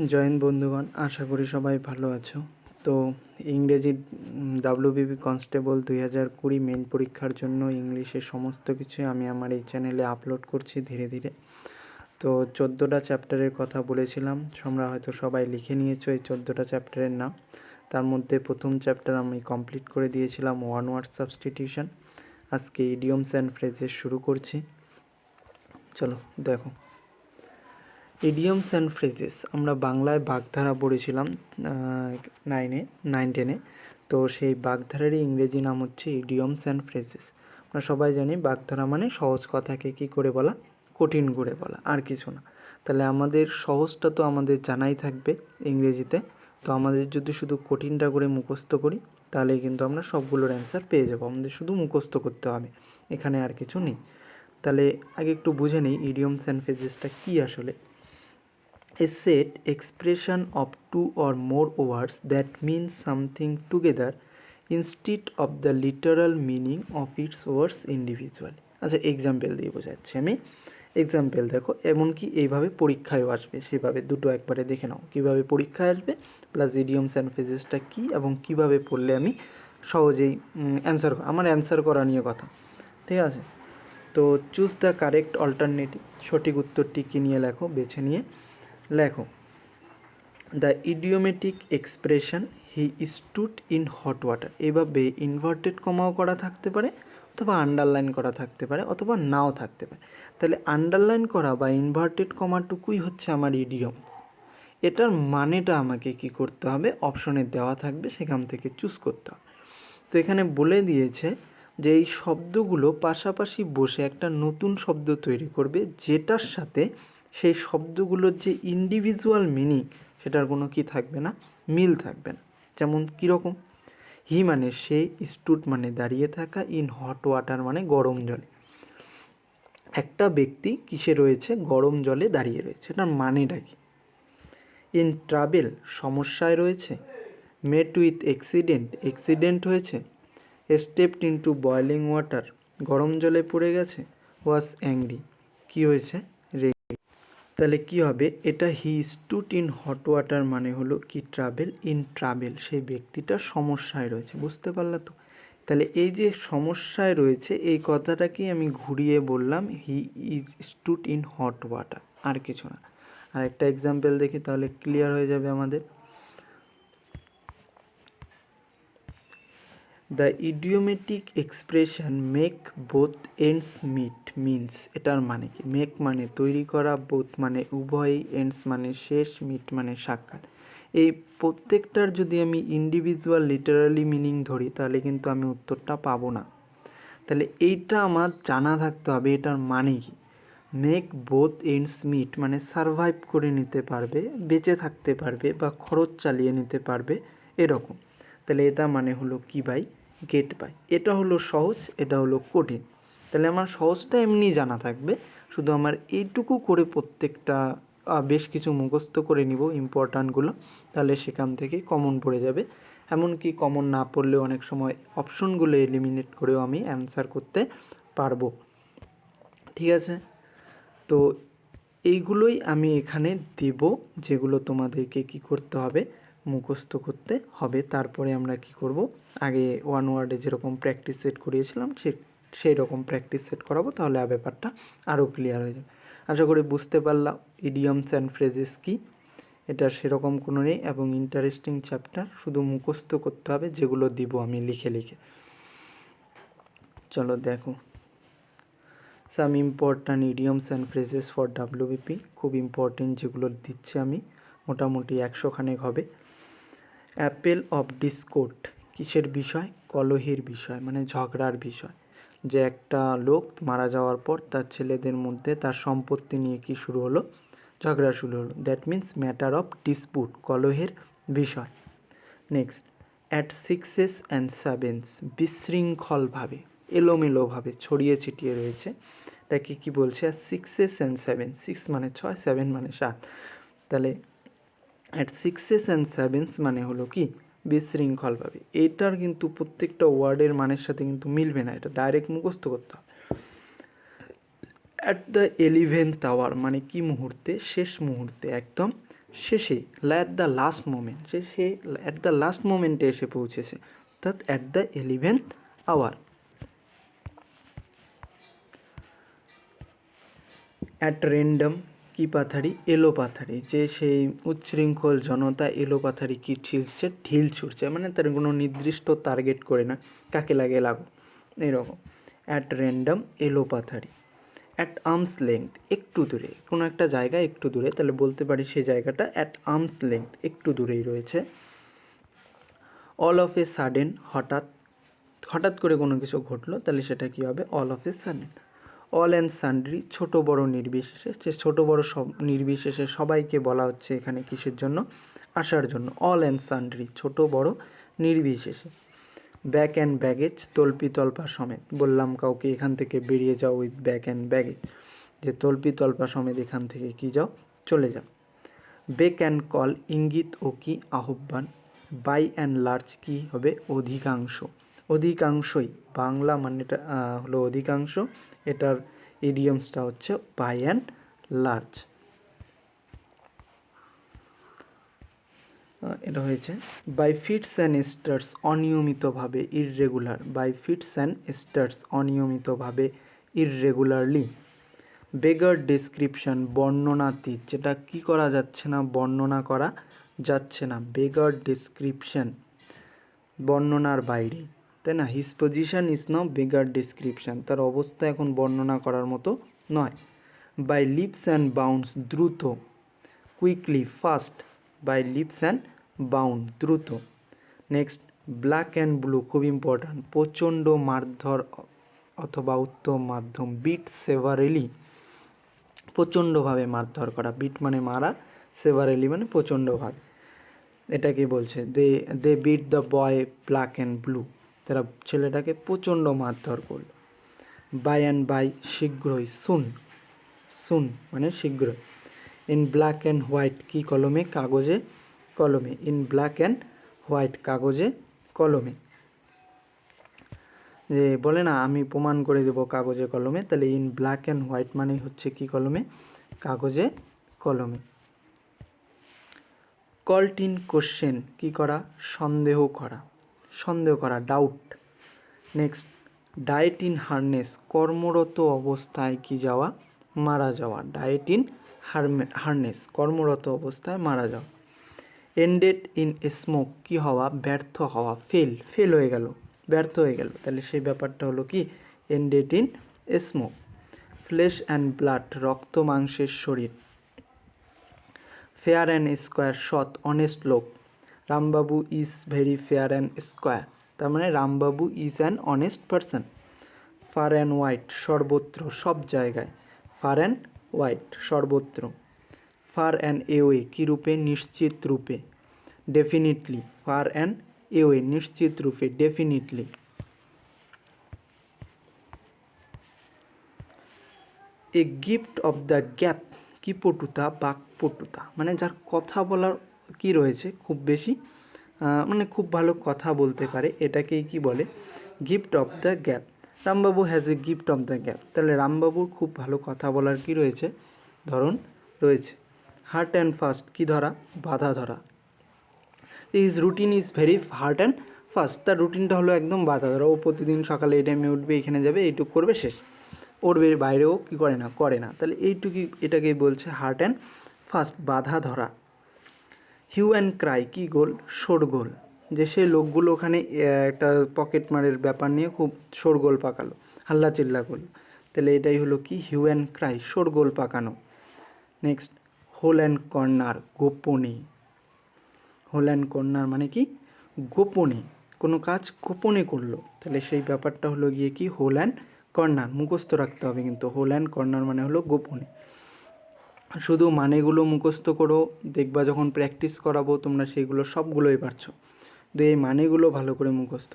জয় হিন্দ বন্ধুগণ, আশা করি সবাই ভালো আছো। তো ইংরেজি ডাব্লিউবিপি কনস্টেবল 2020 মেন পরীক্ষার জন্য ইংলিশের সমস্ত কিছুই আমি আমার এই চ্যানেলে আপলোড করছি ধীরে ধীরে। তো 14টা চ্যাপ্টারের কথা বলেছিলাম, তোমরা হয়তো সবাই লিখে নিয়েছো এই 14টা চ্যাপ্টারের নাম। তার মধ্যে প্রথম চ্যাপ্টার আমি কমপ্লিট করে দিয়েছিলাম, ওয়ান ওয়ার্ড সাবস্টিটিউশন। আজকে ইডিয়মস অ্যান্ড ফ্রেজেস শুরু করছি। চলো দেখো, ইডিয়মস অ্যান্ড ফ্রেজেস আমরা বাংলায় বাগধারা পড়েছিলাম 9-10-এ। তো সেই বাগধারারই ইংরেজি নাম হচ্ছে ইডিয়মস অ্যান্ড ফ্রেজেস। আমরা সবাই জানি বাগধারা মানে সহজ কথাকে কী করে বলা, কঠিন করে বলা, আর কিছু না। তাহলে আমাদের সহজটা তো আমাদের জানাই থাকবে ইংরেজিতে। তো আমাদের যদি শুধু কঠিনটা করে মুখস্থ করি তাহলে কিন্তু আমরা সবগুলোর অ্যান্সার পেয়ে যাবো। আমাদের শুধু মুখস্থ করতে হবে, এখানে আর কিছু নেই। তাহলে আগে একটু বুঝে নিই ইডিয়মস অ্যান্ড ফ্রেজেসটা কী আসলে। A set expression of two or more words that mean something together instead of the literal meaning of its words individually. আচ্ছা, এক্সাম্পল দিয়ে বোঝাচ্ছি আমি। এক্সাম্পল দেখো, এমনকি এইভাবে পরীক্ষায়ও আসবে, সেভাবে দুটো একবারে দেখে নাও কীভাবে পরীক্ষায় আসবে, প্লাস ইডিয়মস অ্যান্ড ফ্রেজেসটা কী এবং কীভাবে পড়লে আমি সহজেই আমার অ্যান্সার করা নিয়ে কথা, ঠিক আছে। তো চুজ দ্য কারেক্ট অল্টারনেটিভ, সঠিক উত্তরটি কী নিয়ে লেখো, বেছে নিয়ে লেখো। The idiomatic expression he stood in hot water, এভাবে ইনভার্টেড কমাও করা থাকতে পারে, অথবা আন্ডারলাইন করা থাকতে পারে, অথবা নাও থাকতে পারে। তাহলে আন্ডারলাইন করা বা ইনভার্টেড কমাটুকুই হচ্ছে আমার ইডিয়মস। এটার মানেটা আমাকে কি করতে হবে, অপশনে দেওয়া থাকবে, সেখান থেকে চুজ করতে হবে। তো এখানে বলে দিয়েছে যে এই শব্দগুলো পাশাপাশি বসে একটা নতুন শব্দ তৈরি করবে, যেটার সাথে সেই শব্দগুলোর যে ইন্ডিভিজুয়াল মিনিং সেটার কোনো কি থাকবে না, মিল থাকবে না। যেমন কীরকম, হি মানে সে, স্টুড মানে দাঁড়িয়ে থাকা, ইন হট ওয়াটার মানে গরম জলে। একটা ব্যক্তি কিসে রয়েছে, গরম জলে দাঁড়িয়ে রয়েছে, এটার মানেটা কি। ইন ট্রাভেল সমস্যায় রয়েছে, মেট উইথ অ্যাক্সিডেন্ট হয়েছে, স্টেপড ইনটু বয়লিং ওয়াটার গরম জলে পড়ে গেছে, ওয়াজ অ্যাংরি কী হয়েছে, রেগে। তাহলে কি হবে, এটা হি স্টুড ইন হট ওয়াটার মানে হলো কি ট্রাভেল, সেই ব্যক্তিটা সমস্যায় রয়েছে, বুঝতে পারলা তো। তাহলে এই যে সমস্যায় রয়েছে এই কথাটাকেই আমি ঘুরিয়ে বললাম he is stewed in hot water, আর কিছু না। আর একটা এক্সাম্পল দেখি, তাহলে ক্লিয়ার হয়ে যাবে আমাদের। The idiomatic expression make both ends meet means, এটার মানে কি, মেক মানে তৈরি করা, বোথ মানে উভয়ই, এন্ডস মানে শেষ, মিট মানে সাক্ষাৎ। এই প্রত্যেকটার যদি আমি ইন্ডিভিজুয়াল লিটারালি মিনিং ধরি তাহলে কিন্তু আমি উত্তরটা পাবো না। তাহলে এইটা আমার জানা থাকতে হবে, এটার মানে কি। মেক বোথ এন্ডস মিট মানে সারভাইভ করে নিতে পারবে, বেঁচে থাকতে পারবে, বা খরচ চালিয়ে নিতে পারবে, এরকম। তাহলে এটা মানে হলো কি ভাই, গেট বাই। এটা হলো সহজ, এটা হলো কঠিন। তাহলে আমার সহজটা এমনি জানা থাকবে, শুধু আমার এইটুকু করে প্রত্যেকটা বেশ কিছু মুখস্থ করে নিব ইম্পর্ট্যান্টগুলো, তাহলে সেখান থেকে কমন পড়ে যাবে। এমনকি কমন না পড়লেও অনেক সময় অপশনগুলো এলিমিনেট করেও আমি অ্যান্সার করতে পারবো, ঠিক আছে। তো এইগুলোই আমি এখানে দেব, যেগুলো তোমাদেরকে কি করতে হবে, মুখস্থ করতে হবে। তারপরে আমরা কি করব, আগে ওয়ান ওয়ার্ডে যেরকম প্র্যাকটিস সেট করিয়েছিলাম সেই রকম প্র্যাকটিস সেট করাবো, তাহলে ব্যাপারটা আরও ক্লিয়ার হয়ে যাবে। আশা করি বুঝতে পারলাম ইডিয়মস অ্যান্ড ফ্রেজেস কি। এটা সেরকম কোনো নেই এবং ইন্টারেস্টিং চ্যাপ্টার, শুধু মুখস্থ করতে হবে, যেগুলো দিব আমি লিখে লিখে। চলো দেখো, some important idioms and phrases for WBP, খুব ইম্পর্টেন্ট যেগুলো দিচ্ছি আমি, মোটামুটি 100 খানেক হবে। অ্যাপেল অফ ডিসকোর্ড কিসের বিষয়, কলহের বিষয়, মানে ঝগড়ার বিষয়। যে একটা লোক মারা যাওয়ার পর তার ছেলেদের মধ্যে তার সম্পত্তি নিয়ে কি শুরু হলো, ঝগড়া শুরু হলো। That means matter of dispute, কলহের বিষয়। Next, at sixes and sevens বিশৃঙ্খলভাবে, এলোমেলোভাবে ছড়িয়ে ছিটিয়ে রয়েছে, এটাকে কী বলছে, সিক্সেস অ্যান্ড সেভেন, 6 মানে 6, 7 মানে 7। তাহলে অ্যাট সিক্সেস অ্যান্ড সেভেন্স মানে হলো কি, বিশৃঙ্খলভাবে। এটার কিন্তু প্রত্যেকটা ওয়ার্ডের মানের সাথে কিন্তু মিলবে না, এটা ডাইরেক্ট মুখস্থ করতে হবে। অ্যাট দ্য 11th আওয়ার মানে কি মুহূর্তে, শেষ মুহূর্তে, একদম শেষে, অ্যাট দ্য লাস্ট মোমেন্ট, সে অ্যাট দ্য লাস্ট মোমেন্টে এসে পৌঁছেছে, অর্থাৎ at the 11th hour. At random কি পাথারি, এলো পাথারি, যে সেই উচ্ছৃঙ্খল জনতা এলো পাথারি কি ছিলছে, ঢিল ছুড়ছে, মানে তার কোনো নির্দিষ্ট টার্গেট করে না, কাকে লাগে লাগো এরকম। অ্যাট র্যান্ডম এলো পাথারি। অ্যাট আর্মস লেংথ, একটু দূরে, কোনো একটা জায়গা একটু দূরে, তাহলে বলতে পারি সেই জায়গাটা অ্যাট আর্মস লেংথ, একটু দূরেই রয়েছে। অল অফ এ সাডেন, হঠাৎ, হঠাৎ করে কোনো কিছু ঘটলো, তাহলে সেটা কী হবে, all of a sudden. All and sundry, ছোটো বড়ো নির্বিশেষে, যে ছোটো বড়ো সব নির্বিশেষে সবাইকে বলা হচ্ছে এখানে কিসের জন্য, আসার জন্য। অল অ্যান্ড সান্ড্রি, ছোটো বড়ো নির্বিশেষে। ব্যাক অ্যান্ড ব্যাগেজ, তল্পি তল্পা সমেত, বললাম কাউকে এখান থেকে বেরিয়ে যাও উইথ ব্যাক অ্যান্ড ব্যাগেজ, যে তল্পি তল্পা সমেত এখান থেকে কি যাও, চলে যাও। বেক অ্যান্ড কল, ইঙ্গিত ও কি আহ্বান। বাই অ্যান্ড লার্জ কি হবে, অধিকাংশ, অধিকাংশই, বাংলা মানেটা হলো অধিকাংশ, এটার ইডিয়মসটা হচ্ছে বাই অ্যান্ড লার্জ। এটা হয়েছে বাই ফিটস অ্যান্ড স্টার্স, অনিয়মিতভাবে, irregular, by fits and starts, অনিয়মিতভাবে, ইররেগুলারলি। বেগার ডিসক্রিপশান, বর্ণনাতীত, যেটা কি করা যাচ্ছে না, বর্ণনা করা যাচ্ছে না, বেগার ডিসক্রিপশান, বর্ণনার বাইরে, তাই না। His position is now beggar description, তার অবস্থা এখন বর্ণনা করার মতো নয়। বাই লিপস অ্যান্ড বাউন্ডস, দ্রুত, quickly, fast, by leaps and bound, দ্রুত। নেক্সট, ব্ল্যাক অ্যান্ড ব্লু, খুব ইম্পর্ট্যান্ট, প্রচণ্ড মারধর অথবা উত্তম মাধ্যম। বিট সেভারেলি, প্রচণ্ডভাবে মারধর করা, বিট মানে মারা, সেভারেলি মানে প্রচণ্ডভাবে। এটাকে বলছে they beat the boy black and blue, তারা ছেলেটাকে প্রচণ্ড মারধর করলো। বাই অ্যান্ড বাই, শীঘ্রই, সুন, সুন মানে শীঘ্রই। ইন ব্ল্যাক অ্যান্ড হোয়াইট, কি কলমে, কাগজে কলমে। ইন ব্ল্যাক অ্যান্ড হোয়াইট, কাগজে কলমে। যে বলে না আমি প্রমাণ করে দেবো কাগজে কলমে, তাহলে ইন ব্ল্যাক অ্যান্ড হোয়াইট মানে হচ্ছে কি কলমে, কাগজে কলমে। কল্ট ইন কোশ্চেন, কী করা, সন্দেহ করা, সন্দেহ করা, doubt. Next, died in harness, কর্মরত অবস্থায় কি যাওয়া, মারা যাওয়া, ডায়েট ইন হারনেস, কর্মরত অবস্থায় মারা যাওয়া। এন্ডেড ইন স্মোক, কি হওয়া, ব্যর্থ হওয়া, ফেল, ফেল হয়ে গেল, ব্যর্থ হয়ে গেল, তাহলে সেই ব্যাপারটা হলো কি, ended in smoke. Flesh and blood, রক্ত মাংসের শরীর। ফেয়ার অ্যান্ড স্কোয়ার, সৎ অনেস্ট লোক। Rambabu is very fair and square, তার মানে Rambabu is an honest person. Far and wide, সর্বত্র, সব জায়গায়, ফার অ্যান্ড ওয়াইড, সর্বত্র। ফার অ্যান্ড এওয়ে, কী রূপে, নিশ্চিত রূপে। ডেফিনিটলি, ফার অ্যান্ড এওয়ে, নিশ্চিত রূপে, definitely. A gift of the gab, কি পটুতা, বাকপটুতা, মানে যার কথা বলার কি রয়েছে খুব বেশি, মানে খুব ভালো কথা বলতে পারে, এটাকেই কি বলে, gift of the gap. Rambabu has a gift of the gap, তাহলে রামবাবুর খুব ভালো কথা বলার কি রয়েছে, ধরন রয়েছে। হার্ট অ্যান্ড ফাস্ট, কি ধরা, বাধা ধরা। His routine is very heart and fast, তার রুটিনটা হলো একদম বাধা ধরা, ও প্রতিদিন সকালে এই টাইমে উঠবে, এখানে যাবে, এইটুকু করবে, শেষ। ওর বাইরেও কী করে না, করে না, তাহলে এইটুকুই, এটাকেই বলছে হার্ট অ্যান্ড ফাস্ট, বাধা ধরা। হিউ অ্যান্ড ক্রাই, কি গোল, শোরগোল, যে সে লোকগুলো ওখানে একটা পকেট মারের ব্যাপার নিয়ে খুব শোরগোল পাকালো, হাল্লা চিল্লা করলো, তাহলে এটাই হলো কি, হিউ অ্যান্ড ক্রাই, শোরগোল পাকানো। নেক্সট, হোল অ্যান্ড কর্নার, গোপনে। হোল অ্যান্ড কর্নার মানে কি, গোপনে, কোনো কাজ গোপনে করলো, তাহলে সেই ব্যাপারটা হলো গিয়ে কি, হোল অ্যান্ড কর্নার, মুখস্থ রাখতে হবে কিন্তু, হোল অ্যান্ড কর্নার মানে হলো গোপনে। শুধু মানেগুলো মুখস্থ করো, দেখবা যখন প্র্যাকটিস করাবো তোমরা সেইগুলো সবগুলোই পারছো, তো এই মানেগুলো ভালো করে মুখস্থ।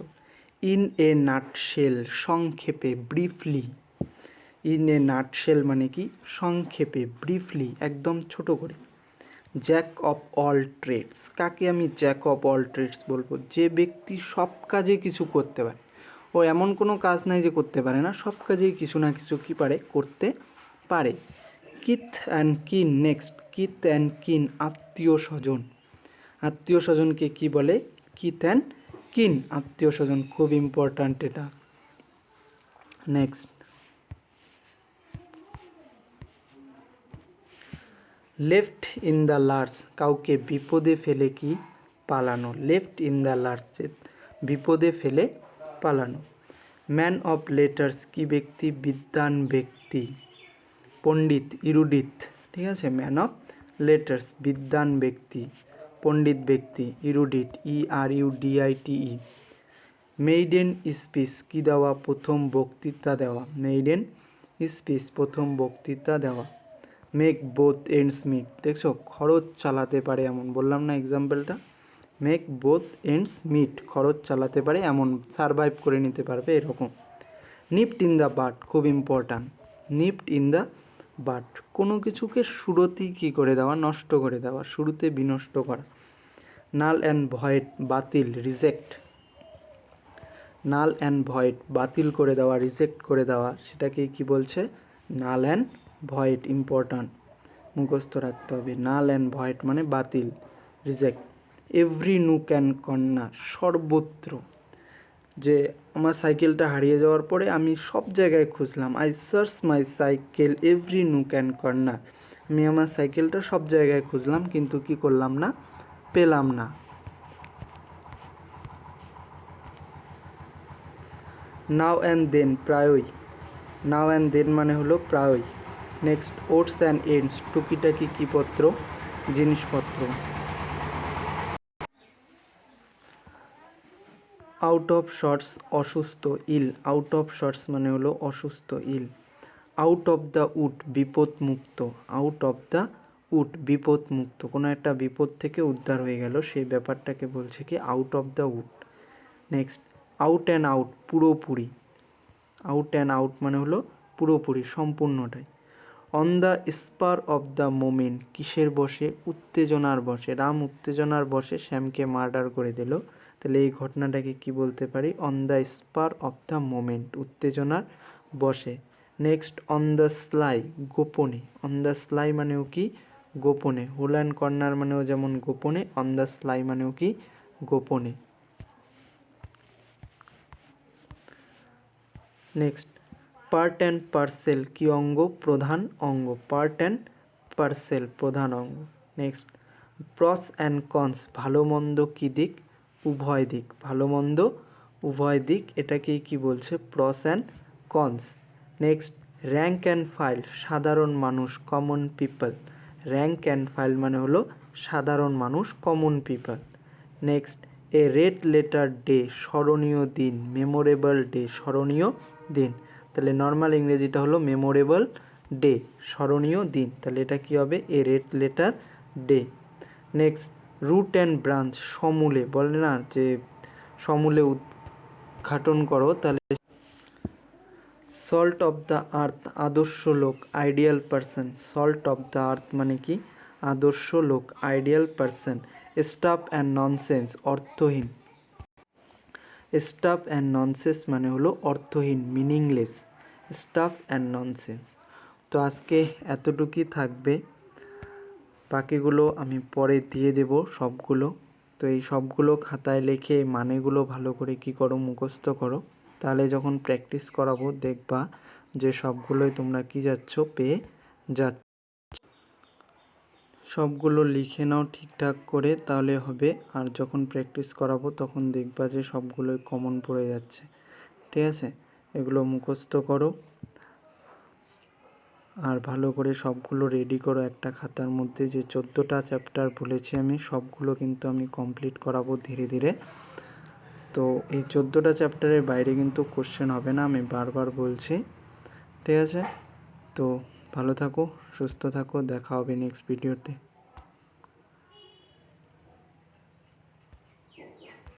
ইন এ নাটশেল, সংক্ষেপে, ব্রিফলি। ইন এ নাটশেল মানে কি, সংক্ষেপে, ব্রিফলি, একদম ছোট করে। জ্যাক অফ অল ট্রেডস, কাকে আমি জ্যাক অফ অল ট্রেডস বলবো, যে ব্যক্তি সব কাজে কিছু করতে পারে, ও এমন কোনো কাজ নাই যে করতে পারে না, সব কাজেই কিছু না কিছু কি পারে, করতে পারে। Kith and kin, next, kith and kin, আত্মীয় স্বজন। আত্মীয় স্বজনকে কি বলে? কিথ অ্যান্ড কিন, আত্মীয় স্বজন। খুব ইম্পর্ট্যান্ট এটা। Next, left in the large, কাউকে বিপদে ফেলে কি পালানো। লেফট ইন দ্য লার্জ, বিপদে ফেলে পালানো। ম্যান অফ লেটার্স, কি ব্যক্তি? বিদ্বান ব্যক্তি, পণ্ডিত, ইরুডিট। ঠিক আছে, ম্যান অফ লেটার্স, বিদ্বান ব্যক্তি, পণ্ডিত ব্যক্তি, ইরুডিট, ERUDITE। মেইডেন স্পিচ, কি দেওয়া? প্রথম বক্তৃতা দেওয়া। মেইডেন স্পিচ, প্রথম বক্তৃতা দেওয়া। মেক বোথ এন্ডস মিট, দেখছো খরচ চালাতে পারে এমন, বললাম না এক্সাম্পলটা? মেক বোথ এন্ডস মিট, খরচ চালাতে পারে এমন, সারভাইভ করে নিতে পারবে এরকম। নিপড ইন দ্য বাট, খুব ইম্পর্ট্যান্ট। নিপড ইন দ্য বাট, কোনো কিছুকে শুরুতেই কী করে দেওয়া? নষ্ট করে দেওয়া, শুরুতে বিনষ্ট করা। নাল অ্যান্ড ভয়েড, বাতিল, রিজেক্ট। নাল অ্যান্ড ভয়েড, বাতিল করে দেওয়া, রিজেক্ট করে দেওয়া, সেটাকে কি বলছে? Null and void. ইম্পর্ট্যান্ট, মুখস্থ রাখতে হবে। নাল অ্যান্ড ভয়েড মানে বাতিল, reject. Every nook and corner, সর্বত্র। যে আমার সাইকেলটা হারিয়ে যাওয়ার পরে আমি সব জায়গায় খুঁজলাম। I search my cycle every nook and corner, আমি আমার সাইকেলটা সব জায়গায় খুঁজলাম কিন্তু কি করলাম না? পেলাম না। নাও অ্যান্ড দেন, প্রায়ই। নাও অ্যান্ড দেন মানে হলো প্রায়ই। নেক্সট, ওটস অ্যান্ড এন্ডস, টুকিটাকি কী পত্র? জিনিসপত্র। আউট অফ শর্টস, অসুস্থ, ইল। আউট অফ শর্টস মানে হলো অসুস্থ, ইল। আউট অফ দ্য উড, বিপদ মুক্ত। আউট অফ দ্য উড, বিপদ মুক্ত, কোনো একটা বিপদ থেকে উদ্ধার হয়ে গেল, সেই ব্যাপারটাকে বলছে কি? Out of the wood. Next, out and out, পুরোপুরি। আউট অ্যান্ড আউট মানে হলো পুরোপুরি, সম্পূর্ণটাই। On the spare of the moment, কিসের বশে? উত্তেজনার বশে। রাম উত্তেজনার বশে শ্যামকে মার্ডার করে দিল, তাহলে এই ঘটনাটাকে কি বলতে পারি? On the spare of the moment, উত্তেজনার বশে। নেক্সট, অন দ্য স্লাই, গোপনে। অন দ্য স্লাই মানেও কি? গোপনে। হোল অ্যান্ড কর্নার মানেও যেমন গোপনে, অন দ্য স্লাই মানেও কি? গোপনে। নেক্সট, পার্ট অ্যান্ড পার্সেল, কি অঙ্গ? প্রধান অঙ্গ। পার্ট অ্যান্ড পার্সেল, প্রধান অঙ্গ। নেক্সট, প্রস অ্যান্ড কনস, ভালো মন্দ কি দিক? উভয় দিক। ভালো মন্দ উভয় দিক, এটাকেই কি বলছে? প্রস and cons. Next, rank and file, সাধারণ মানুষ, common people. Rank and file মানে হলো সাধারণ মানুষ, কমন পিপল। নেক্সট, এ রেড লেটার ডে, স্মরণীয় দিন। মেমোরেবল ডে, স্মরণীয় দিন। তাহলে নর্মাল ইংরেজিটা হলো মেমোরেবল ডে, স্মরণীয় দিন। তাহলে এটা কি হবে? A red letter day. Next, root and branch, সমূলে। বলে না যে সমূলে উদ্ঘাটন করো, তাহলে সল্ট অফ দ্য আর্থ, আদর্শ লোক, ideal person. Salt of the earth মানে কি? আদর্শ লোক, ideal person. Staff and nonsense, অর্থহীন। স্টাফ অ্যান্ড ননসেন্স মানে হলো অর্থহীন, মিনিংলেস। Staff and nonsense. তো আজকে এতটুকুই থাকবে, বাকিগুলো আমি পরে দিয়ে দেব সবগুলো। তো এই সবগুলো খাতায় লিখে মানেগুলো ভালো করে কি করো? মুখস্থ করো। তাহলে যখন প্র্যাকটিস করাবো দেখবা যে সবগুলোই তোমরা কি যাচ্ছ? পেয়ে যাচ্ছ। সবগুলো লিখে নাও ঠিকঠাক করে, তাহলে হবে। আর যখন প্র্যাকটিস করাবো তখন দেখবা যে সবগুলোই কমন পড়ে যাচ্ছে। ঠিক আছে, এগুলো মুখস্থ করো আর ভালো করে সবগুলো রেডি করো একটা খাতার মধ্যে। যে 14টা চ্যাপ্টার বলেছি আমি, সবগুলো কিন্তু আমি কমপ্লিট করাবো ধীরে ধীরে। তো এই 14টা চ্যাপ্টারের বাইরে কিন্তু কোশ্চেন হবে না, আমি বারবার বলছি। ঠিক আছে, তো ভালো থাকো, সুস্থ থাকো, দেখা হবে নেক্সট ভিডিওতে।